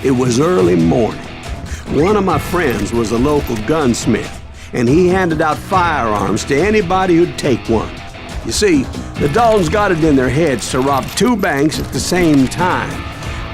It was early morning. One of my friends was a local gunsmith, and he handed out firearms to anybody who'd take one. You see, the Daltons got it in their heads to rob 2 banks at the same time.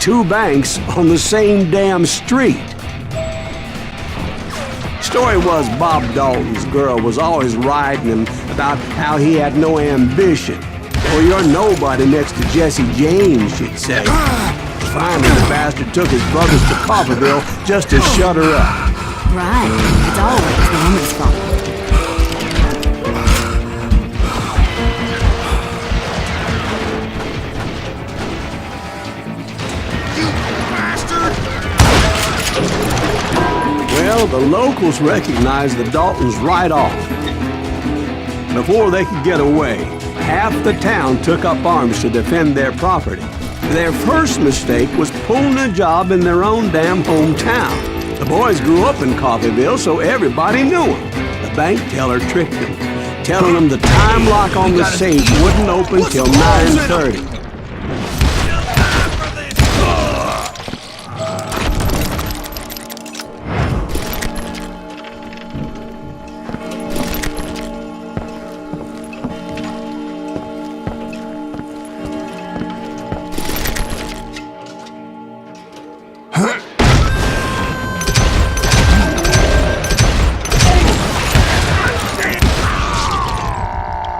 2 banks on the same damn street. Story was Bob Dalton's girl was always riding him about how he had no ambition. Well, you're nobody next to Jesse James, she'd say. Finally, the bastard took his brothers to Coffeyville just to shut her up. Right. It's always the woman's fault. You bastard! Well, the locals recognized the Daltons right off. Before they could get away, half the town took up arms to defend their property. Their first mistake was pulling a job in their own damn hometown. The boys grew up in Coffeyville, so everybody knew them. The bank teller tricked them, telling them the time lock on the safe wouldn't open till 9:30.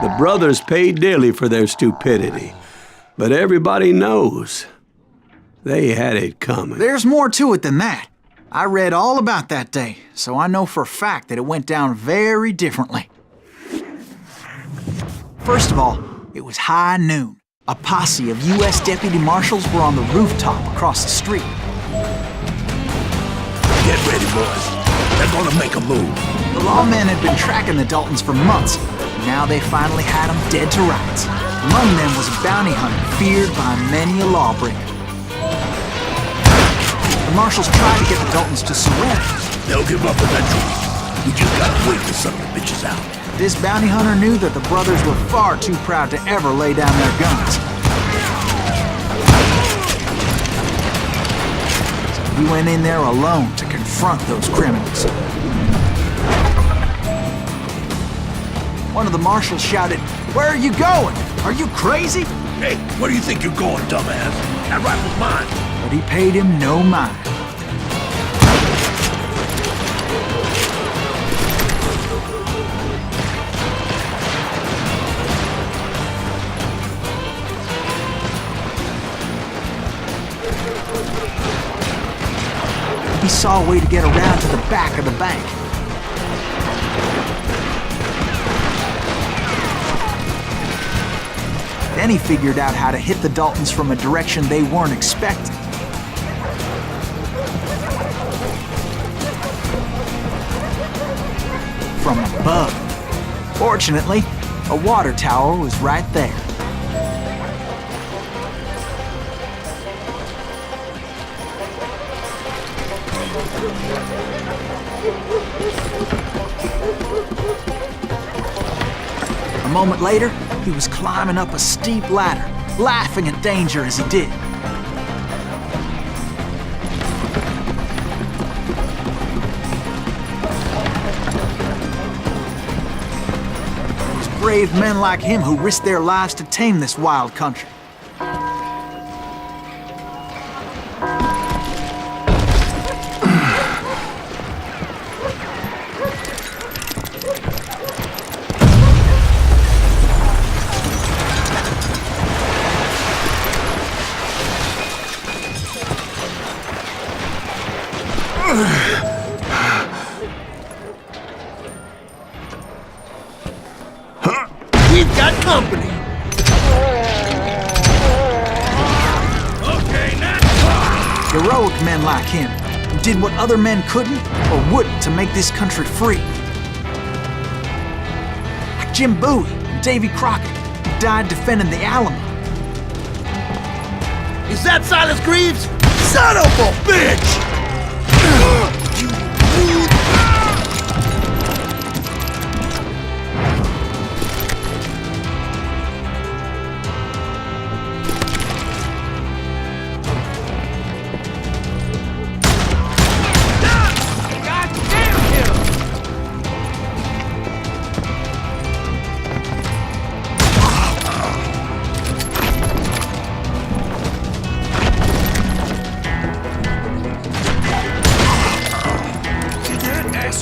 The brothers paid dearly for their stupidity, but everybody knows they had it coming. There's more to it than that. I read all about that day, so I know for a fact that it went down very differently. First of all, it was high noon. A posse of U.S. deputy marshals were on the rooftop across the street. Get ready, boys. They're gonna make a move. The lawmen had been tracking the Daltons for months. Now they finally had them dead to rights. Among them was a bounty hunter feared by many a lawbreaker. The marshals tried to get the Daltons to surrender. They'll give up eventually. We just gotta wait till some of the bitches out. This bounty hunter knew that the brothers were far too proud to ever lay down their guns. So he went in there alone to confront those criminals. One of the marshals shouted, "Where are you going? Are you crazy?" Hey, where do you think you're going, dumbass? That rifle's mine. But he paid him no mind. He saw a way to get around to the back of the bank. Then he figured out how to hit the Daltons from a direction they weren't expecting. From above. Fortunately, a water tower was right there. A moment later, he was climbing up a steep ladder, laughing at danger as he did. It was brave men like him who risked their lives to tame this wild country. We've got company. Okay, now. Heroic men like him, who did what other men couldn't or wouldn't to make this country free. Like Jim Bowie and Davy Crockett, who died defending the Alamo. Is that Silas Greaves? Son of a bitch!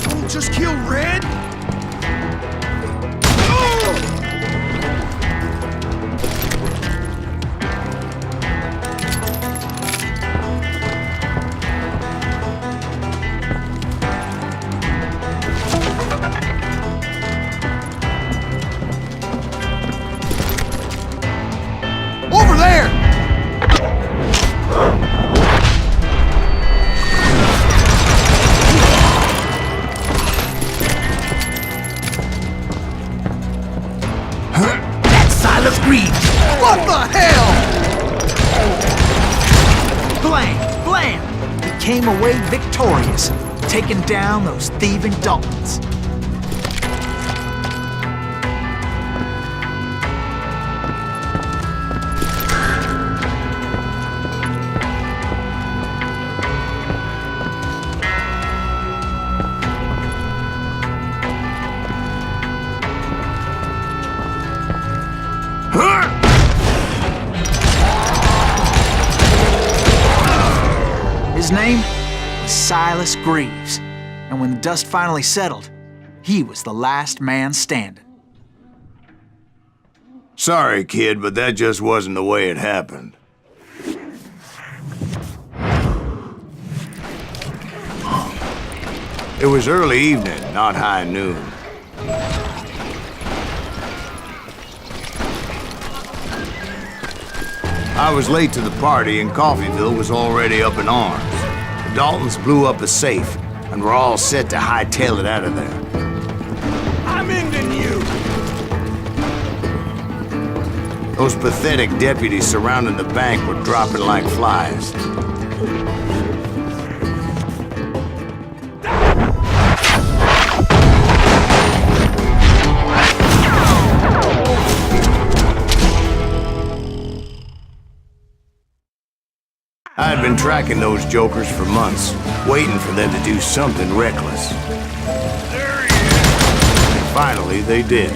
asshole just kill Red? Over there! That's Silas Green! What the hell? Blam! Blam! He came away victorious, taking down those thieving Daltons. His name was Silas Greaves, and when the dust finally settled, he was the last man standing. Sorry, kid, but that just wasn't the way it happened. It was early evening, not high noon. I was late to the party and Coffeyville was already up in arms. The Daltons blew up a safe and were all set to hightail it out of there. I'm ending you! Those pathetic deputies surrounding the bank were dropping like flies. I had been tracking those jokers for months, waiting for them to do something reckless. There he is! And finally, they did.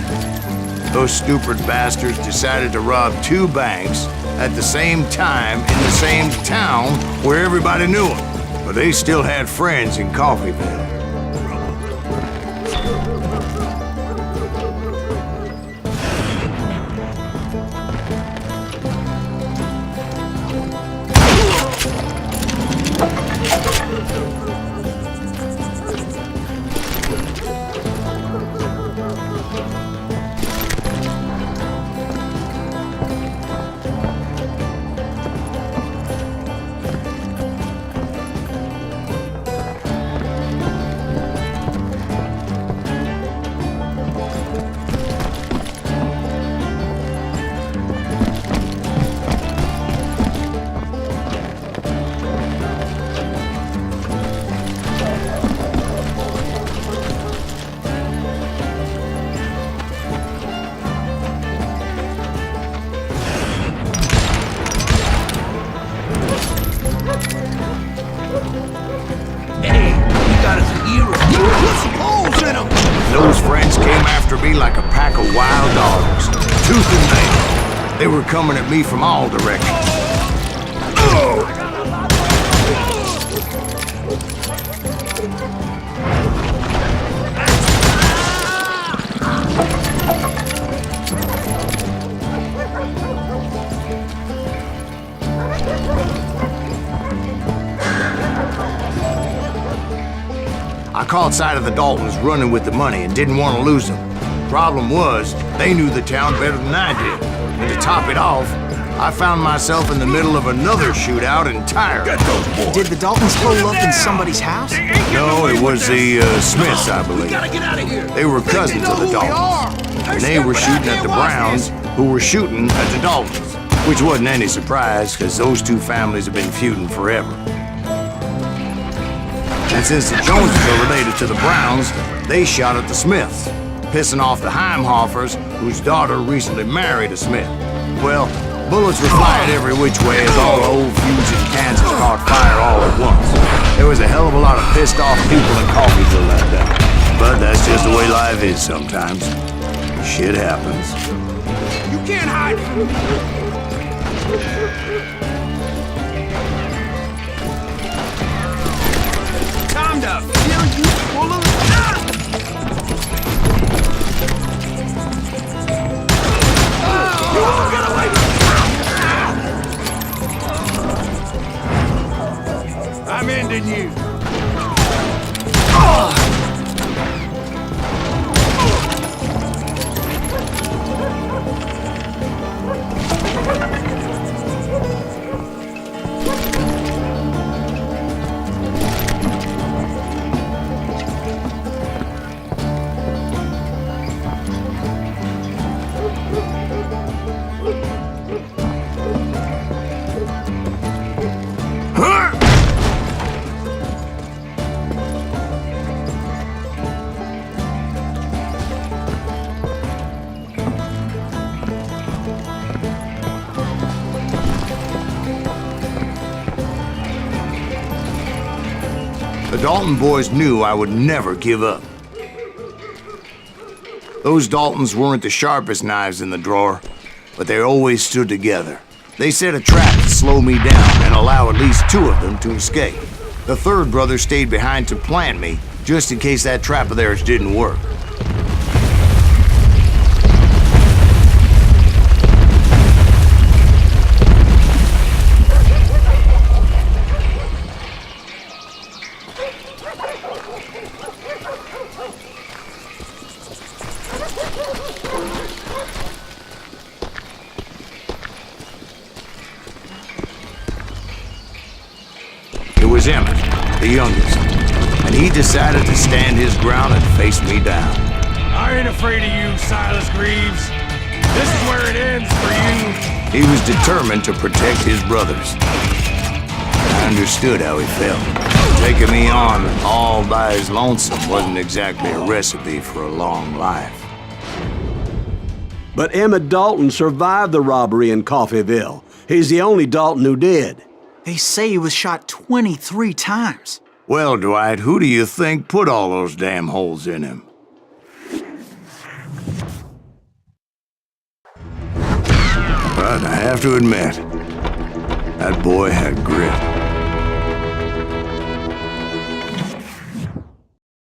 Those stupid bastards decided to rob two banks at the same time in the same town where everybody knew them. But they still had friends in Coffeyville. Those friends came after me like a pack of wild dogs, tooth and nail. They were coming at me from all directions. I caught sight of the Daltons running with the money and didn't want to lose them. Problem was, they knew the town better than I did. And to top it off, I found myself in the middle of another shootout entirely. Did the Daltons hole up in somebody's house? No, it was the Smiths, I believe. They were cousins of the Daltons. And they were shooting at the Browns, who were shooting at the Daltons. Which wasn't any surprise, because those two families have been feuding forever. And since the Joneses are related to the Browns, they shot at the Smiths, pissing off the Heimhoffers, whose daughter recently married a Smith. Well, bullets were flying every which way as all the old feuds in Kansas caught fire all at once. There was a hell of a lot of pissed off people in Coffeyville that day. But that's just the way life is sometimes. Shit happens. You can't hide from me! Time's to fill you full of... I'm ending you. The Dalton boys knew I would never give up. Those Daltons weren't the sharpest knives in the drawer, but they always stood together. They set a trap to slow me down and allow at least 2 of them to escape. The third brother stayed behind to plant me, just in case that trap of theirs didn't work. It was Emmett, the youngest, and he decided to stand his ground and face me down. I ain't afraid of you, Silas Greaves. This is where it ends for you. He was determined to protect his brothers. I understood how he felt. Taking me on all by his lonesome wasn't exactly a recipe for a long life. But Emmett Dalton survived the robbery in Coffeyville. He's the only Dalton who did. They say he was shot 23 times. Well, Dwight, who do you think put all those damn holes in him? But I have to admit, that boy had grit.